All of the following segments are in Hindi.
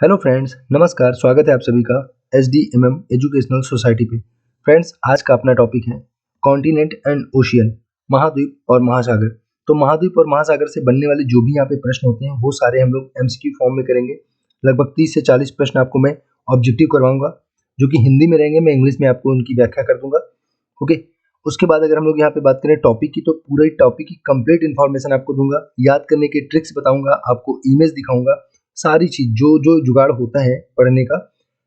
हेलो फ्रेंड्स, नमस्कार। स्वागत है आप सभी का SDMM एजुकेशनल सोसाइटी पे। फ्रेंड्स, आज का अपना टॉपिक है कॉन्टिनेंट एंड ओशियन, महाद्वीप और महासागर। तो महाद्वीप और महासागर से बनने वाले जो भी यहाँ पे प्रश्न होते हैं वो सारे हम लोग MCQ फॉर्म में करेंगे। लगभग 30 से 40 प्रश्न आपको मैं ऑब्जेक्टिव करवाऊंगा, जो कि हिंदी में रहेंगे। मैं इंग्लिश में आपको उनकी व्याख्या कर दूंगा। ओके, उसके बाद अगर हम लोग यहाँ पे बात करें टॉपिक की, तो पूरे टॉपिक की कंप्लीट इन्फॉर्मेशन आपको दूंगा, याद करने के ट्रिक्स बताऊंगा, आपको इमेज दिखाऊंगा, सारी चीज जो जो जुगाड़ होता है पढ़ने का।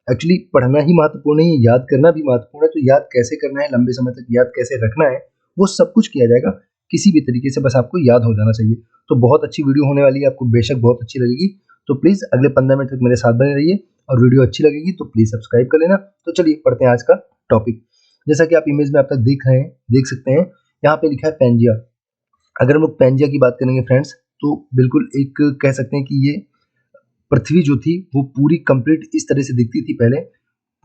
एक्चुअली पढ़ना ही महत्वपूर्ण है, याद करना भी महत्वपूर्ण है। तो याद कैसे करना है, लंबे समय तक याद कैसे रखना है, वो सब कुछ किया जाएगा किसी भी तरीके से, बस आपको याद हो जाना चाहिए। तो बहुत अच्छी वीडियो होने वाली है, आपको बेशक बहुत अच्छी लगेगी। तो प्लीज अगले 15 मिनट तक मेरे साथ बने रहिए, और वीडियो अच्छी लगेगी तो प्लीज सब्सक्राइब कर लेना। तो चलिए पढ़ते हैं आज का टॉपिक। जैसा कि आप इमेज में अब तक देख सकते हैं, यहाँ पे लिखा है पेंजिया। अगर हम लोग पेंजिया की बात करेंगे फ्रेंड्स, तो बिल्कुल एक कह सकते हैं कि ये पृथ्वी जो थी वो पूरी कंप्लीट इस तरह से दिखती थी पहले।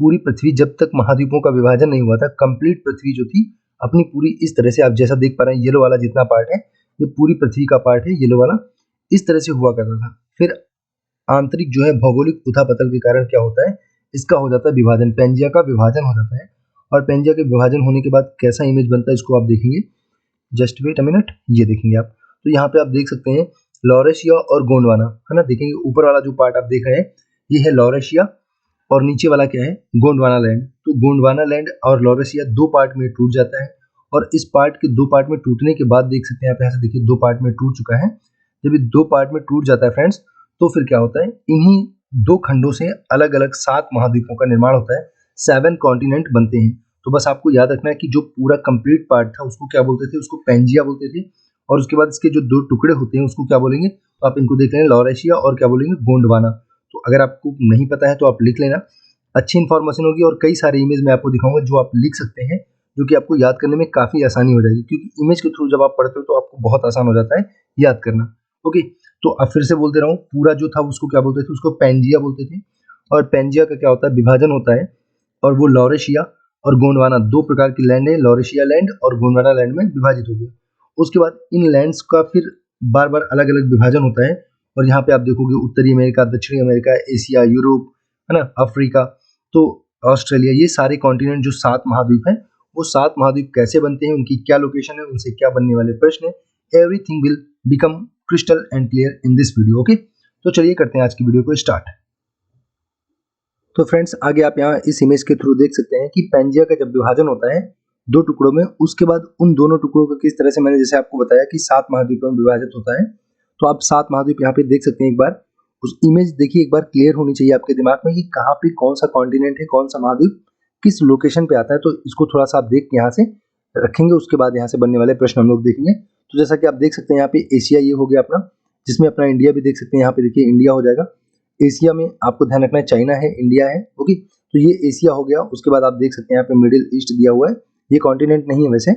पूरी पृथ्वी जब तक महाद्वीपों का विभाजन नहीं हुआ था, कंप्लीट पृथ्वी जो थी अपनी पूरी इस तरह से, आप जैसा देख पा रहे हैं येलो वाला जितना पार्ट है ये पूरी पृथ्वी का पार्ट है, येलो वाला इस तरह से हुआ करता था। फिर आंतरिक जो है भौगोलिक उथापतल के कारण क्या होता है, इसका हो जाता है विभाजन, पेंजिया का विभाजन हो जाता है। और पेंजिया के विभाजन होने के बाद कैसा इमेज बनता है इसको आप देखेंगे। जस्ट वेट अ मिनट, ये देखेंगे आप। तो यहाँ पे आप देख सकते हैं लॉरेशिया और गोंडवाना, है ना। देखेंगे ऊपर वाला जो पार्ट आप देख रहे हैं ये है लॉरेशिया, और नीचे वाला क्या है, गोंडवाना लैंड। तो गोंडवाना लैंड और लॉरेशिया दो पार्ट में टूट जाता है, और इस पार्ट के दो पार्ट में टूटने के बाद देख सकते हैं आप यहाँ से, देखिए दो पार्ट में टूट चुका है। जब ये दो पार्ट में टूट जाता है फ्रेंड्स, तो फिर क्या होता है, इन्हीं दो खंडों से अलग अलग 7 महाद्वीपों का निर्माण होता है, 7 कॉन्टिनेंट बनते हैं। तो बस आपको याद रखना है कि जो पूरा कंप्लीट पार्ट था उसको क्या बोलते थे, उसको पेंजिया बोलते थे। और उसके बाद इसके जो दो टुकड़े होते हैं उसको क्या बोलेंगे, तो आप इनको देख लेना, लॉरेशिया और क्या बोलेंगे, गोंडवाना। तो अगर आपको नहीं पता है तो आप लिख लेना, अच्छी इन्फॉर्मेशन होगी। और कई सारे इमेज मैं आपको दिखाऊंगा जो आप लिख सकते हैं, जो कि आपको याद करने में काफ़ी आसानी हो जाएगी, क्योंकि इमेज के थ्रू जब आप पढ़ते हो तो आपको बहुत आसान हो जाता है याद करना। ओके, तो अब फिर से बोल दे रहा हूँ, पूरा जो था उसको क्या बोलते थे, उसको पेंजिया बोलते थे। और पेंजिया का क्या होता है, विभाजन होता है, और वो लॉरेशिया और गोंडवाना दो प्रकार की लैंड है, लॉरेशिया लैंड और गोंडवाना लैंड में विभाजित हो गया। उसके बाद इन लैंड्स का फिर बार बार अलग अलग विभाजन होता है। और यहाँ पे आप देखोगे उत्तरी अमेरिका, दक्षिणी अमेरिका, एशिया, यूरोप, है ना, अफ्रीका, तो ऑस्ट्रेलिया, ये सारे कॉन्टिनेंट जो 7 महाद्वीप हैं, वो 7 महाद्वीप कैसे बनते हैं, उनकी क्या लोकेशन है, उनसे क्या बनने वाले प्रश्न है, everything will become crystal and clear in this video. Okay, तो चलिए करते हैं आज की वीडियो को स्टार्ट। तो फ्रेंड्स, आगे आप यहाँ इस इमेज के थ्रू देख सकते हैं कि पेंजिया का जब विभाजन होता है दो टुकड़ों में, उसके बाद उन दोनों टुकड़ों को किस तरह से, मैंने जैसे आपको बताया कि 7 महाद्वीपों में विभाजित होता है। तो आप 7 महाद्वीप यहाँ पे देख सकते हैं। एक बार उस इमेज देखिए, एक बार क्लियर होनी चाहिए आपके दिमाग में कि कहाँ पे कौन सा कॉन्टिनेंट है, कौन सा महाद्वीप किस लोकेशन पे आता है। तो इसको थोड़ा सा आप देख के यहाँ से रखेंगे, उसके बाद यहाँ से बनने वाले प्रश्न हम लोग देखेंगे। तो जैसा कि आप देख सकते हैं यहाँ पे एशिया ये हो गया अपना, जिसमें अपना इंडिया भी देख सकते हैं। यहाँ पे देखिए इंडिया हो जाएगा। एशिया में आपको ध्यान रखना है चाइना है, इंडिया है। ओके, तो ये एशिया हो गया। उसके बाद आप देख सकते हैं यहाँ पे मिडिल ईस्ट दिया हुआ है, ये कॉन्टिनेंट नहीं है वैसे,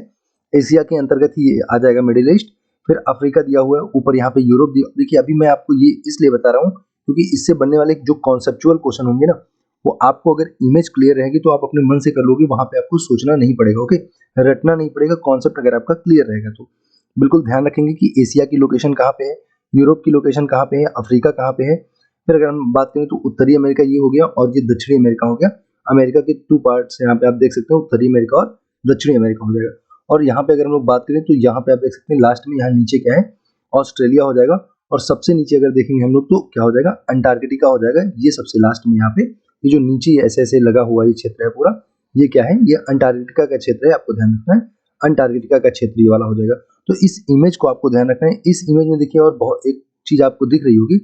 एशिया के अंतर्गत ही आ जाएगा मिडिल ईस्ट। फिर अफ्रीका दिया हुआ है, ऊपर यहाँ पे यूरोप दिया। देखिए अभी मैं आपको ये इसलिए बता रहा हूँ क्योंकि इससे बनने वाले जो कॉन्सेप्चुअल क्वेश्चन होंगे ना, वो आपको अगर इमेज क्लियर रहेगी तो आप अपने मन से कर लोगे, वहां पे आपको सोचना नहीं पड़ेगा। ओके, रटना नहीं पड़ेगा, कॉन्सेप्ट अगर आपका क्लियर रहेगा तो बिल्कुल ध्यान रखेंगे कि एशिया की लोकेशन कहाँ पे है, यूरोप की लोकेशन कहाँ पे है, अफ्रीका कहाँ पे है। फिर अगर हम बात करें तो उत्तरी अमेरिका ये हो गया, और ये दक्षिणी अमेरिका हो गया। अमेरिका के 2 पार्ट्स यहाँ पे आप देख सकते हैं, उत्तरी अमेरिका और दक्षिणी अमेरिका हो जाएगा। और यहाँ पे अगर हम लोग बात करें तो यहाँ पे आप देख सकते हैं लास्ट में यहाँ नीचे क्या है, ऑस्ट्रेलिया हो जाएगा। और सबसे नीचे अगर देखेंगे हम लोग तो क्या हो जाएगा, अंटार्कटिका हो जाएगा। ये सबसे लास्ट में यहाँ पे ये जो नीचे ऐसे ऐसे लगा हुआ ये क्षेत्र है पूरा, ये क्या है, ये अंटार्कटिका का क्षेत्र है। आपको ध्यान रखना है, अंटार्कटिका का क्षेत्र ये वाला हो जाएगा। तो इस इमेज को आपको ध्यान रखना है। इस इमेज में देखिए और बहुत एक चीज आपको दिख रही होगी,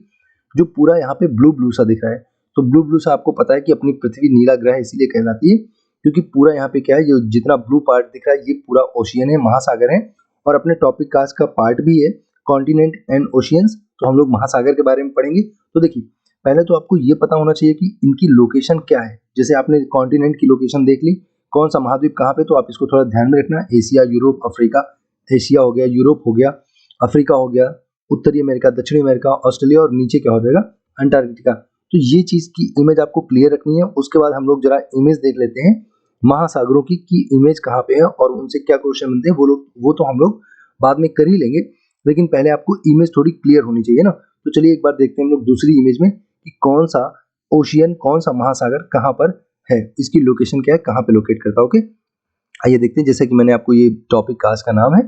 जो पूरा यहाँ पे ब्लू ब्लू सा दिख रहा है। तो ब्लू ब्लू सा आपको पता है कि अपनी पृथ्वी नीला ग्रह इसलिए कहलाती है क्योंकि पूरा यहाँ पे क्या है, जो जितना ब्लू पार्ट दिख रहा है ये पूरा ओशियन है, महासागर है। और अपने टॉपिक का आज का पार्ट भी है कॉन्टिनेंट एंड ओशियंस, तो हम लोग महासागर के बारे में पढ़ेंगे। तो देखिए पहले तो आपको ये पता होना चाहिए कि इनकी लोकेशन क्या है। जैसे आपने कॉन्टिनेंट की लोकेशन देख ली, कौन सा महाद्वीप कहाँ पे, तो आप इसको थोड़ा ध्यान में रखना। एशिया, यूरोप, अफ्रीका, एशिया हो गया, यूरोप हो गया, अफ्रीका हो गया, उत्तरी अमेरिका, दक्षिणी अमेरिका, ऑस्ट्रेलिया, और नीचे क्या हो जाएगा, अंटार्कटिका। तो ये चीज की इमेज आपको क्लियर रखनी है। उसके बाद हम लोग जरा इमेज देख लेते हैं महासागरों की इमेज कहाँ पे है और उनसे क्या क्वेश्चन बनते हैं, वो तो हम लोग बाद में कर ही लेंगे, लेकिन पहले आपको इमेज थोड़ी क्लियर होनी चाहिए ना। तो चलिए एक बार देखते हैं हम लोग दूसरी इमेज में कि कौन सा ओशियन कौन सा महासागर कहाँ पर है, इसकी लोकेशन क्या है, कहाँ पे लोकेट करता है। ओके, आइए देखते हैं। जैसे कि मैंने आपको ये टॉपिक आज का नाम है,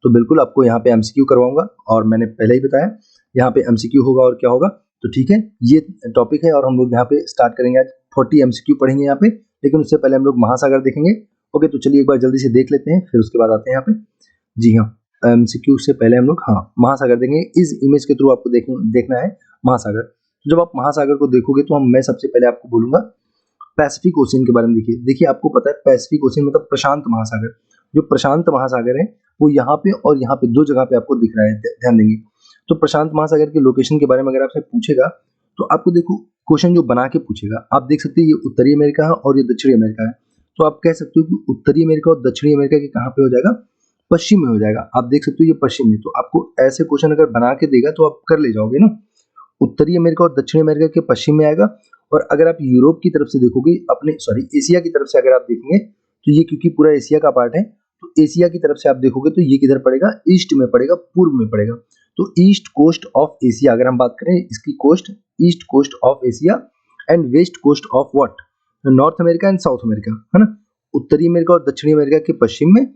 तो बिल्कुल आपको यहाँ पे एमसीक्यू करवाऊंगा, और मैंने पहले ही बताया यहाँ पे एमसीक्यू होगा और क्या होगा। तो ठीक है, ये टॉपिक है और हम लोग यहाँ पे स्टार्ट करेंगे। आज 40 एमसीक्यू पढ़ेंगे यहाँ पे, लेकिन उससे पहले हम लोग महासागर देखेंगे। ओके, तो चलिए एक बार जल्दी से देख लेते हैं, फिर उसके बाद आते हैं यहाँ पे। जी हाँ, एमसीक्यू से पहले हम लोग महासागर देखेंगे। इस इमेज के थ्रू आपको देखना है महासागर। तो जब आप महासागर को देखोगे तो मैं सबसे पहले आपको बोलूंगा पैसिफिक ओशियन के बारे में। देखिए आपको पता है पैसिफिक ओशियन मतलब प्रशांत महासागर। जो प्रशांत महासागर है वो यहाँ पे और यहाँ पे दो जगह पे आपको दिख रहा है, ध्यान देंगे। तो प्रशांत महासागर के लोकेशन के बारे में अगर आपसे पूछेगा तो आपको देखो क्वेश्चन जो बना के पूछेगा, आप देख सकते हैं ये उत्तरी अमेरिका है और ये दक्षिणी अमेरिका है। तो आप कह सकते हो कि उत्तरी अमेरिका और दक्षिणी अमेरिका के कहाँ पे हो जाएगा, पश्चिम में हो जाएगा। आप देख सकते हो ये पश्चिम में। तो आपको ऐसे क्वेश्चन अगर बना के देगा तो आप कर ले जाओगे ना। उत्तरी अमेरिका और दक्षिणी अमेरिका के पश्चिम में आएगा। और अगर आप यूरोप की तरफ से देखोगे, अपने एशिया की तरफ से अगर आप देखेंगे तो ये क्योंकि पूरा एशिया का पार्ट है, तो एशिया की तरफ से आप देखोगे तो ये किधर पड़ेगा, ईस्ट में पड़ेगा, पूर्व में पड़ेगा। तो ईस्ट कोस्ट ऑफ एशिया अगर हम बात करें इसकी coast, east coast of Asia and west coast of what, North America and South America, है ना। उत्तरी अमेरिका और दक्षिणी अमेरिका के पश्चिम में,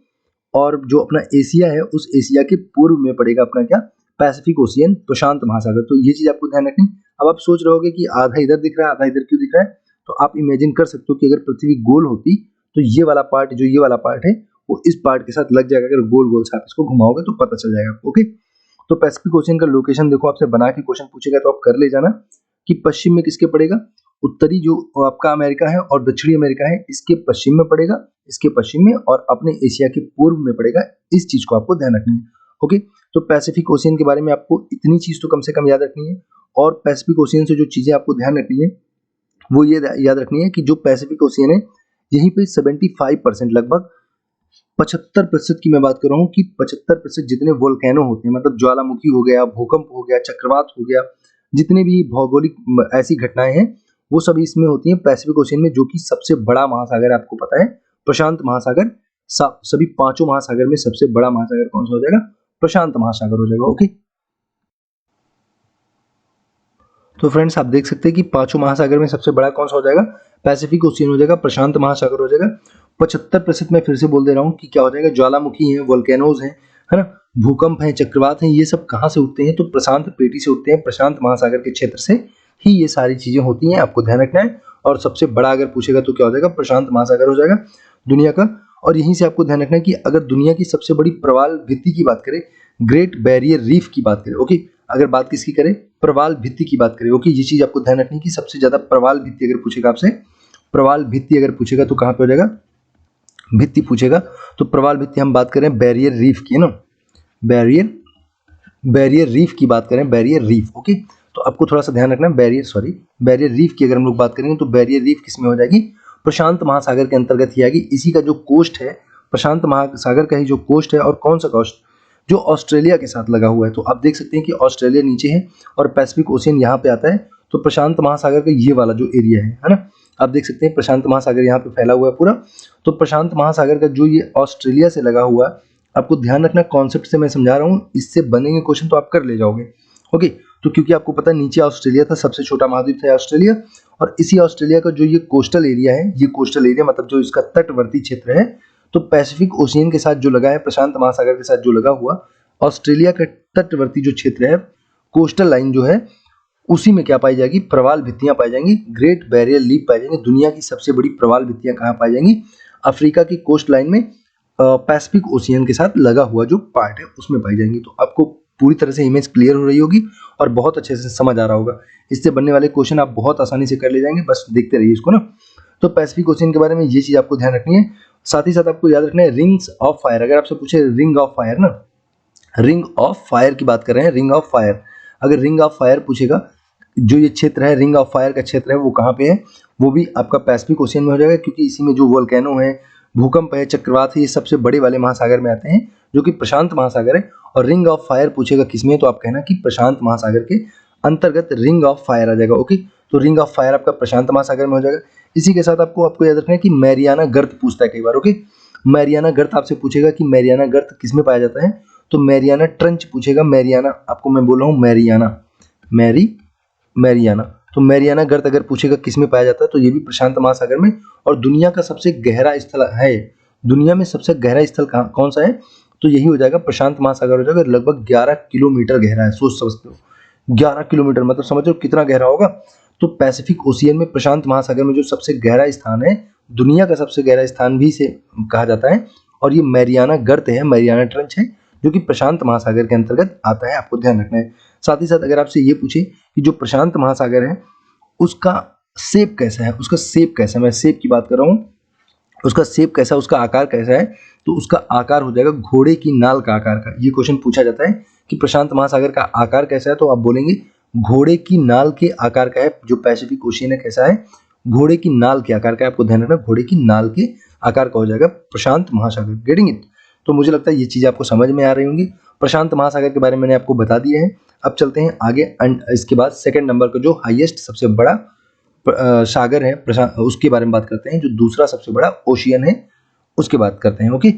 और जो अपना एशिया है उस एशिया के पूर्व में पड़ेगा अपना क्या, पैसिफिक ओशियन, प्रशांत महासागर। तो ये चीज आपको ध्यान रखनी। अब आप सोच रहे होगे कि आधा इधर दिख रहा है आधा इधर क्यों दिख रहा है, तो आप इमेजिन कर सकते हो कि अगर पृथ्वी गोल होती तो ये वाला पार्ट, जो ये वाला पार्ट है वो इस पार्ट के साथ लग जाएगा। अगर गोल गोल से आप इसको घुमाओगे तो पता चल जाएगा। ओके, तो पैसिफिक ओशियन का लोकेशन देखो, आपसे बना के क्वेश्चन पूछेगा तो आप कर ले जाना कि पश्चिम में किसके पड़ेगा, उत्तरी जो आपका अमेरिका है और दक्षिणी अमेरिका है इसके पश्चिम में पड़ेगा, इसके पश्चिम में, और अपने एशिया के पूर्व में पड़ेगा। इस चीज को आपको ध्यान रखनी है। ओके, तो पैसिफिक ओशियन के बारे में आपको इतनी चीज तो कम से कम याद रखनी है। और पैसिफिक ओशियन से जो चीजें आपको ध्यान रखनी है वो ये याद रखनी है कि जो पैसिफिक ओशियन है यहीं पे 75% लगभग 75% की मैं बात कर रहा हूँ कि 75% जितने वोल्केनो होते हैं, मतलब ज्वालामुखी हो गया, भूकंप हो गया, चक्रवात हो गया, जितने भी भौगोलिक ऐसी घटनाएं हैं वो सभी इसमें होती हैं पैसिफिक ओशियन में, जो कि सबसे बड़ा महासागर है। आपको पता है प्रशांत महासागर, सभी पांचों महासागर में सबसे बड़ा महासागर कौन सा हो जाएगा, प्रशांत महासागर हो जाएगा। ओके, तो फ्रेंड्स आप देख सकते हैं कि पांचों महासागर में सबसे बड़ा कौन सा हो जाएगा, पैसिफिक ओशियन हो जाएगा, प्रशांत महासागर हो जाएगा। 75% मैं फिर से बोल दे रहा हूँ कि क्या हो जाएगा, ज्वालामुखी है, वोल्केनोज है ना, भूकंप है, चक्रवात है, ये सब कहाँ से उठते हैं, तो प्रशांत पेटी से उठते हैं, प्रशांत महासागर के क्षेत्र से ही ये सारी चीजें होती हैं। आपको ध्यान रखना है। और सबसे बड़ा अगर पूछेगा तो क्या हो जाएगा, प्रशांत महासागर हो जाएगा दुनिया का। और यहीं से आपको ध्यान रखना है कि अगर दुनिया की सबसे बड़ी प्रवाल भित्ति की बात करें, ग्रेट बैरियर रीफ की बात करें, ओके, अगर बात किसकी करें, प्रवाल भित्ति की बात करें, ओके, ये चीज आपको ध्यान रखनी है कि सबसे ज्यादा प्रवाल भित्ति अगर पूछेगा आपसे, प्रवाल भित्ति अगर पूछेगा तो कहाँ पे हो जाएगा, भित्ति पूछेगा तो प्रवाल भित्ति हम बात करें बैरियर रीफ की, है ना, बैरियर रीफ की बात करें, बैरियर रीफ। ओके, तो आपको थोड़ा सा ध्यान रखना है, बैरियर रीफ की अगर हम लोग बात करेंगे तो बैरियर रीफ किसमें हो जाएगी, प्रशांत महासागर के अंतर्गत ही आएगी। इसी का जो कोस्ट है, प्रशांत महासागर का ही जो कोस्ट है, और कौन सा कोस्ट, जो ऑस्ट्रेलिया के साथ लगा हुआ है। तो आप देख सकते हैं कि ऑस्ट्रेलिया नीचे है और पैसिफिक ओशियन यहाँ पे आता है। तो प्रशांत महासागर का ये वाला जो एरिया है ना, आप देख सकते हैं प्रशांत महासागर यहाँ पे फैला हुआ है पूरा। तो प्रशांत महासागर का जो ये ऑस्ट्रेलिया से लगा हुआ है, आपको ध्यान रखना, कॉन्सेप्ट से मैं समझा रहा हूँ, इससे बनेंगे क्वेश्चन तो आप कर ले जाओगे। ओके, तो क्योंकि आपको पता है नीचे ऑस्ट्रेलिया था, सबसे छोटा महाद्वीप था ऑस्ट्रेलिया, और इसी ऑस्ट्रेलिया का जो ये कोस्टल एरिया है, ये कोस्टल एरिया मतलब जो इसका तटवर्ती क्षेत्र है, तो पैसिफिक ओशियन के साथ जो लगा है, प्रशांत महासागर के साथ जो लगा हुआ ऑस्ट्रेलिया का तटवर्ती जो क्षेत्र है, कोस्टल लाइन जो है, उसी में क्या पाई जाएगी, प्रवाल भित्तियां पाई जाएंगी, ग्रेट बैरियर रीफ पाई जाएंगी। दुनिया की सबसे बड़ी प्रवाल भित्तियां कहाँ पाई जाएंगी, अफ्रीका की कोस्ट लाइन में, पैसिफिक ओशियन के साथ लगा हुआ जो पार्ट है उसमें पाई जाएंगी। तो आपको पूरी तरह से इमेज क्लियर हो रही होगी और बहुत अच्छे से समझ आ रहा होगा। इससे बनने वाले क्वेश्चन आप बहुत आसानी से कर ले जाएंगे, बस देखते रहिए इसको ना। तो पैसिफिक ओशियन के बारे में ये चीज आपको ध्यान रखनी है। साथ ही साथ आपको याद रखना है रिंग्स ऑफ फायर। अगर आपसे पूछे रिंग ऑफ फायर ना, रिंग ऑफ फायर की बात कर रहे हैं, रिंग ऑफ फायर, अगर रिंग ऑफ फायर पूछेगा, जो ये क्षेत्र है रिंग ऑफ फायर का क्षेत्र है वो कहाँ पे है, वो भी आपका पैसिफिक ओशियन में हो जाएगा, क्योंकि इसी में जो वोल्केनो है, भूकंप है, चक्रवात है, ये सबसे बड़े वाले महासागर में आते हैं, जो कि प्रशांत महासागर है। और रिंग ऑफ फायर पूछेगा किसमें, तो आप कहना कि प्रशांत महासागर के अंतर्गत रिंग ऑफ फायर आ जाएगा। ओके, तो रिंग ऑफ फायर आपका प्रशांत महासागर में हो जाएगा। इसी के साथ आपको याद रखना है कि मैरियाना गर्त पूछता है कई बार। ओके, मैरियाना गर्त आपसे पूछेगा कि मैरियाना गर्त किसमें पाया जाता है, तो मैरियाना ट्रंच पूछेगा। मैरियाना आपको मैं बोल रहा हूँ मैरियाना, मैरियाना, तो मैरियाना गर्त अगर पूछेगा किस में पाया जाता है तो ये भी प्रशांत महासागर में। और दुनिया का सबसे गहरा स्थल है, दुनिया में सबसे गहरा स्थल कौन सा है, तो यही हो जाएगा प्रशांत महासागर हो जाएगा। लगभग 11 किलोमीटर गहरा है, सोच समझते हो 11 किलोमीटर मतलब समझो कितना गहरा होगा। तो पैसिफिक ओशियन में प्रशांत महासागर में जो सबसे गहरा स्थान है, दुनिया का सबसे गहरा स्थान भी इसे कहा जाता है। और ये मैरियाना गर्त है, मैरियाना ट्रंच है, जो कि प्रशांत महासागर के अंतर्गत आता है, आपको ध्यान रखना है। साथ ही साथ अगर आपसे ये पूछे कि जो प्रशांत महासागर है उसका शेप कैसा है, उसका शेप कैसा है, मैं शेप की बात कर रहा हूँ, उसका शेप कैसा है, उसका आकार कैसा है, तो उसका आकार हो जाएगा घोड़े की नाल का आकार का। ये क्वेश्चन पूछा जाता है कि प्रशांत महासागर का आकार कैसा है, तो आप बोलेंगे घोड़े की नाल के आकार का है। जो पैसिफिक ओशियन है कैसा है, घोड़े की नाल के आकार का है, आपको ध्यान रखना घोड़े की नाल के आकार का हो जाएगा प्रशांत महासागर। Getting it? तो मुझे लगता है ये चीज़ आपको समझ में आ रही होंगी। प्रशांत महासागर के बारे में मैंने आपको बता दिया है। अब चलते हैं आगे, इसके बाद सेकंड नंबर का जो हाईएस्ट सबसे बड़ा सागर है प्रशांत, उसके बारे में बात करते हैं। जो दूसरा सबसे बड़ा ओशियन है उसकी बात करते हैं। ओके,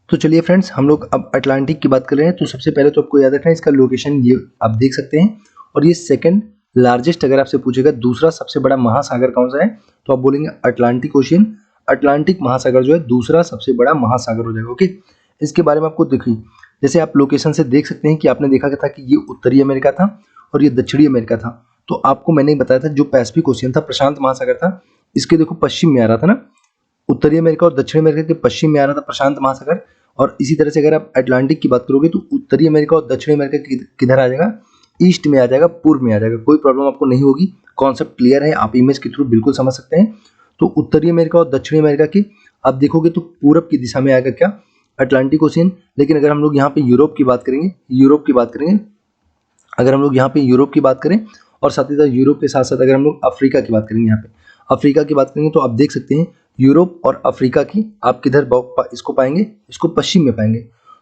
तो चलिए फ्रेंड्स, हम लोग अब अटलांटिक की बात कर रहे हैं। तो सबसे पहले तो आपको याद रखना है इसका लोकेशन, ये आप देख सकते हैं। और ये सेकंड लार्जेस्ट, अगर आपसे पूछेगा दूसरा सबसे बड़ा महासागर कौन सा है, तो आप बोलेंगे अटलांटिक ओशियन। अटलांटिक महासागर जो है दूसरा सबसे बड़ा महासागर हो जाएगा। ओके, इसके बारे में आपको देखिए, जैसे आप लोकेशन से देख सकते हैं कि आपने देखा था कि ये उत्तरी अमेरिका था और ये दक्षिणी अमेरिका था। तो आपको मैंने बताया था जो पैसिफिक ओशियन था, प्रशांत महासागर था, इसके देखो पश्चिम में आ रहा था ना, उत्तरी अमेरिका और दक्षिणी अमेरिका के पश्चिम में आ रहा था प्रशांत महासागर। और इसी तरह से अगर आप अटलांटिक की बात करोगे तो उत्तरी अमेरिका और दक्षिणी अमेरिका किधर आ जाएगा, ईस्ट में आ जाएगा, पूर्व में आ जाएगा। कोई प्रॉब्लम आपको नहीं होगी, कॉन्सेप्ट क्लियर है, आप इमेज के थ्रू बिल्कुल समझ सकते हैं। तो उत्तरी अमेरिका और दक्षिणी अमेरिका की आप देखोगे तो पूरब की दिशा में आएगा क्या, अटलांटिक ओशियन। लेकिन अगर हम लोग यहाँ पे यूरोप की बात करेंगे, अगर हम लोग यहाँ पे यूरोप की बात करें और साथ ही साथ यूरोप के साथ साथ अगर हम लोग अफ्रीका की बात करेंगे, यहाँ पे अफ्रीका की बात करेंगे, तो आप देख सकते हैं यूरोप और अफ्रीका की आप किधर इसको पाएंगे, इसको पश्चिम में पाएंगे।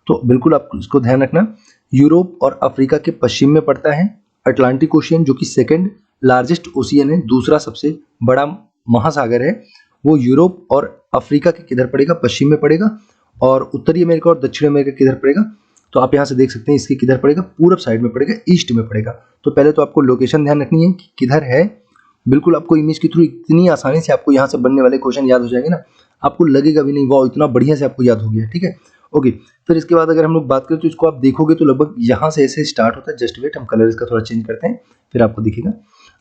तो बिल्कुल आप इसको ध्यान रखना, यूरोप और अफ्रीका के पश्चिम में पड़ता है अटलांटिक ओशियन, जो कि सेकेंड लार्जेस्ट ओशियन है, दूसरा सबसे बड़ा महासागर है। वो यूरोप और अफ्रीका के किधर पड़ेगा, पश्चिम में पड़ेगा। और उत्तरी अमेरिका और दक्षिण अमेरिका किधर पड़ेगा, तो आप यहाँ से देख सकते हैं इसके किधर पड़ेगा, पूरब साइड में पड़ेगा, ईस्ट में पड़ेगा। तो पहले तो आपको लोकेशन ध्यान रखनी है कि किधर है। बिल्कुल आपको इमेज के थ्रू इतनी आसानी से आपको यहाँ से बनने वाले क्वेश्चन याद हो जाएंगे ना, आपको लगेगा भी नहीं वाह इतना बढ़िया से आपको याद हो गया। ठीक है, ओके। फिर इसके बाद अगर हम लोग बात करें तो इसको आप देखोगे तो लगभग यहाँ से ऐसे स्टार्ट होता है। जस्ट वेट, हम कलर इसका थोड़ा चेंज करते हैं फिर आपको दिखेगा।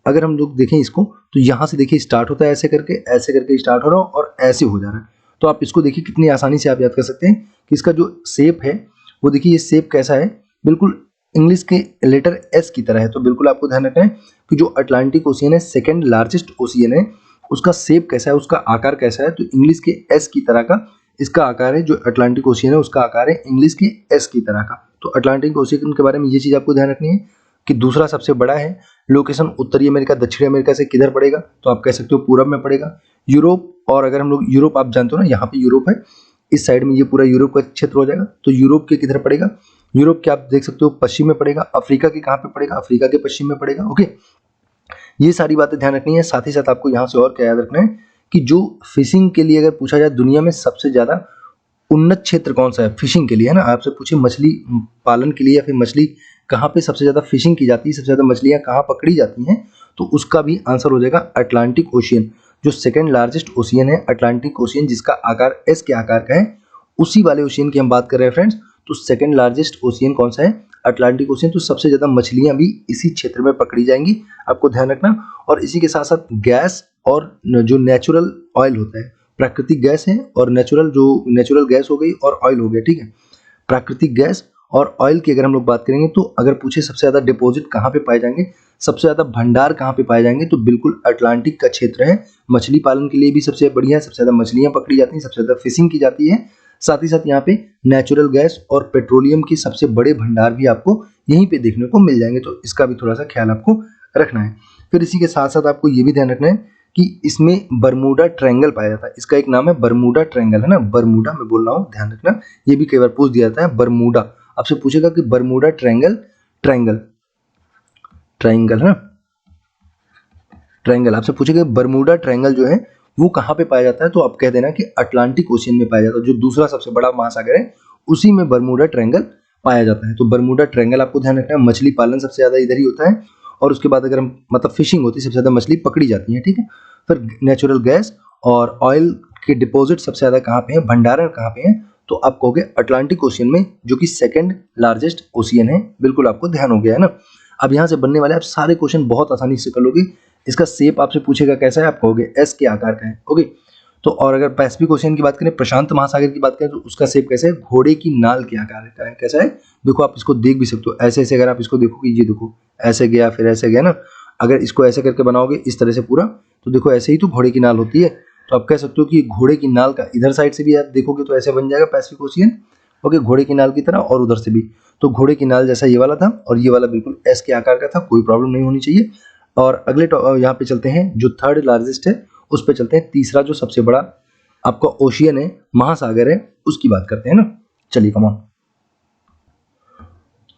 अगर हम लोग देखें इसको तो यहाँ से देखिए स्टार्ट होता है ऐसे करके स्टार्ट हो रहा है और ऐसे हो जा रहा है। तो आप इसको देखिए कितनी आसानी से आप याद कर सकते हैं कि इसका जो शेप है वो देखिए, ये शेप कैसा है, बिल्कुल इंग्लिश के लेटर एस की तरह है। तो बिल्कुल आपको ध्यान रखना है कि जो अटलांटिक ओशियन है, सेकेंड लार्जेस्ट ओशियन है, उसका शेप कैसा है, उसका आकार कैसा है, तो इंग्लिश के एस की तरह का इसका आकार है। जो अटलांटिक ओशियन है उसका आकार है इंग्लिश के एस की तरह का। तो अटलांटिक ओशियन के बारे में ये चीज़ आपको ध्यान रखनी है कि दूसरा सबसे बड़ा है। लोकेशन उत्तरी अमेरिका दक्षिणी अमेरिका से किधर पड़ेगा, तो आप कह सकते हो पूरब में पड़ेगा। यूरोप, और अगर हम लोग यूरोप, आप जानते हो ना यहाँ पे यूरोप है, इस साइड में ये पूरा यूरोप का क्षेत्र हो जाएगा। तो यूरोप के किधर पड़ेगा, यूरोप के आप देख सकते हो पश्चिम में पड़ेगा। अफ्रीका के कहाँ पे पड़ेगा, अफ्रीका के पश्चिम में पड़ेगा। ओके, ये सारी बातें ध्यान रखनी है। साथ ही साथ आपको यहाँ से और क्या याद रखना है कि जो फिशिंग के लिए अगर पूछा जाए दुनिया में सबसे ज्यादा उन्नत क्षेत्र कौन सा है फिशिंग के लिए, है ना, आपसे पूछे मछली पालन के लिए या फिर मछली कहाँ पे सबसे ज्यादा फिशिंग की जाती है, सबसे ज्यादा मछलियां कहाँ पकड़ी जाती हैं, तो उसका भी आंसर हो जाएगा अटलांटिक ओशियन। जो सेकेंड लार्जेस्ट ओशियन है अटलांटिक ओशियन, जिसका आकार एस के आकार का है, उसी वाले ओशियन की हम बात कर रहे हैं फ्रेंड्स। तो सेकेंड लार्जेस्ट ओशियन कौन सा है, अटलांटिक ओशियन। तो सबसे ज्यादा मछलियां भी इसी क्षेत्र में पकड़ी जाएंगी, आपको ध्यान रखना। और इसी के साथ साथ गैस और जो नेचुरल ऑयल होता है, प्राकृतिक गैस है और नेचुरल गैस हो गई और ऑयल हो गया। ठीक है, प्राकृतिक गैस और ऑयल की अगर हम लोग बात करेंगे तो अगर पूछे सबसे ज्यादा डिपॉजिट कहाँ पे पाए जाएंगे, सबसे ज्यादा भंडार कहाँ पे पाए जाएंगे, तो बिल्कुल अटलांटिक का क्षेत्र है। मछली पालन के लिए भी सबसे बढ़िया है, सबसे ज्यादा मछलियां पकड़ी जाती हैं, सबसे ज्यादा फिशिंग की जाती है। साथ ही साथ यहाँ पे नेचुरल गैस और पेट्रोलियम के सबसे बड़े भंडार भी आपको यहीं पे देखने को मिल जाएंगे। तो इसका भी थोड़ा सा ख्याल आपको रखना है। फिर इसी के साथ साथ आपको ये भी ध्यान रखना है कि इसमें बरमूडा ट्रायंगल पाया जाता है। इसका एक नाम है बरमूडा ट्रायंगल, है ना, बरमूडा मैं बोल रहा हूँ, ध्यान रखना। ये भी कई बार पूछ दिया जाता है बरमूडा, आपसे पूछेगा कि बरमूडा ट्रायंगल है ना, ट्रायंगल आपसे पूछेगा बरमूडा ट्रायंगल जो है वो कहाँ पे पाया जाता है, तो आप कह देना कि अटलांटिक ओशियन में पाया जाता है। जो दूसरा सबसे बड़ा महासागर है उसी में बरमूडा ट्रायंगल पाया जाता है। तो बरमूडा ट्रायंगल आपको ध्यान रखना है। मछली पालन सबसे ज्यादा इधर ही होता है और उसके बाद अगर हम मतलब फिशिंग होती है, सबसे ज़्यादा मछली पकड़ी जाती है, ठीक है। फिर नेचुरल गैस और ऑयल के डिपॉजिट सबसे ज़्यादा कहाँ पे हैं, भंडारण कहाँ पे हैं, तो आप कहोगे अटलांटिक ओशियन में, जो कि सेकंड लार्जेस्ट ओशियन है। बिल्कुल आपको ध्यान हो गया है ना। अब यहाँ से बनने वाले आप सारे क्वेश्चन बहुत आसानी से कर लोगे। इसका शेप आपसे पूछेगा कैसा है, आप कहोगे एस के आकार का है, ओके। तो और अगर पैसिफिक ओशियन की बात करें, प्रशांत महासागर की बात करें, तो उसका शेप कैसा है, घोड़े की नाल के आकार का है। कैसा है, देखो आप इसको देख भी सकते हो ऐसे ऐसे, अगर आप इसको देखोगे, ये देखो ऐसे गया फिर ऐसे गया ना। अगर इसको ऐसे करके बनाओगे इस तरह से पूरा, तो देखो ऐसे ही तो घोड़े की नाल होती है। तो आप कह सकते हो कि घोड़े की नाल का इधर साइड से भी आप देखोगे तो ऐसे बन जाएगा पैसिफिक ओशियन, ओके, घोड़े की नाल की तरह, और उधर से भी। तो घोड़े की नाल जैसा ये वाला था, और ये वाला बिल्कुल एस के आकार का था, कोई प्रॉब्लम नहीं होनी चाहिए। और अगले यहाँ पे चलते हैं, जो थर्ड लार्जेस्ट है उस पे चलते हैं। तीसरा जो सबसे बड़ा आपका ओशियन है, महासागर है, उसकी बात करते हैं ना। चलिए कम ऑन।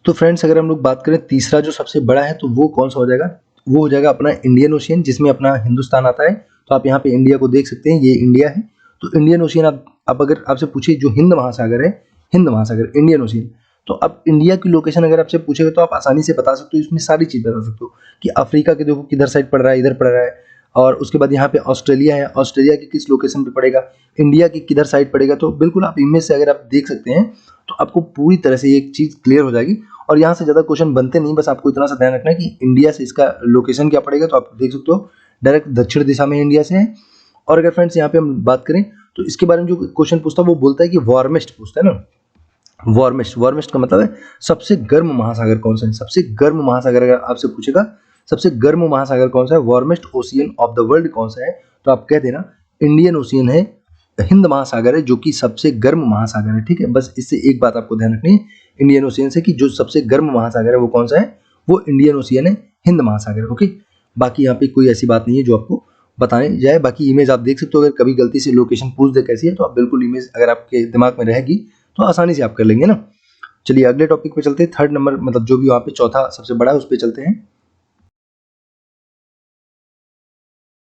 तो फ्रेंड्स अगर हम लोग बात करें तीसरा जो सबसे बड़ा है, तो वो कौन सा हो जाएगा, वो हो जाएगा अपना इंडियन ओशियन, जिसमें अपना हिंदुस्तान आता है। तो आप यहाँ पे इंडिया को देख सकते हैं, ये इंडिया है। तो इंडियन ओशियन आप अगर आपसे पूछे जो हिंद महासागर है, हिंद महासागर, इंडियन ओशियन, तो अब इंडिया की लोकेशन अगर आपसे पूछेगा तो आप आसानी से बता सकते हो, इसमें सारी चीज़ बता सकते हो कि अफ्रीका के देखो किधर साइड पड़ रहा है, इधर पड़ रहा है। और उसके बाद यहाँ पे ऑस्ट्रेलिया है, ऑस्ट्रेलिया की किस लोकेशन पे पड़ेगा, इंडिया की किधर साइड पड़ेगा। तो बिल्कुल आप इमेज से अगर आप देख सकते हैं तो आपको पूरी तरह से ये चीज़ क्लियर हो जाएगी। और यहाँ से ज़्यादा क्वेश्चन बनते नहीं, बस आपको इतना सा ध्यान रखना है कि इंडिया से इसका लोकेशन क्या पड़ेगा। तो आप देख सकते हो डायरेक्ट दक्षिण दिशा में इंडिया से है। और अगर फ्रेंड्स यहाँ पे हम बात करें तो इसके बारे में जो क्वेश्चन पूछता है वो बोलता है कि वार्मेस्ट पूछता है ना। वार्मेस्ट का मतलब है सबसे गर्म महासागर कौन सा है। सबसे गर्म महासागर अगर आपसे पूछेगा सबसे गर्म महासागर कौन सा है, warmest ocean of the world कौन सा है, तो आप कह देना इंडियन ओशियन है, हिंद महासागर है, जो कि सबसे गर्म महासागर है, ठीक है। बस इससे एक बात आपको ध्यान रखनी है इंडियन ओशियन से, कि जो सबसे गर्म महासागर है वो कौन सा है, वो इंडियन ओशियन है, हिंद महासागर, ओके। बाकी यहाँ पे कोई ऐसी बात नहीं है जो आपको बताने जाए। बाकी इमेज आप देख सकते हो, अगर कभी गलती से लोकेशन पूछ दे कैसी है, तो आप बिल्कुल इमेज अगर आपके दिमाग में रहेगी तो आसानी से आप कर लेंगे ना। चलिए अगले टॉपिक पे चलते हैं, थर्ड नंबर मतलब जो भी वहाँ पे चौथा सबसे बड़ा है उस पर चलते हैं।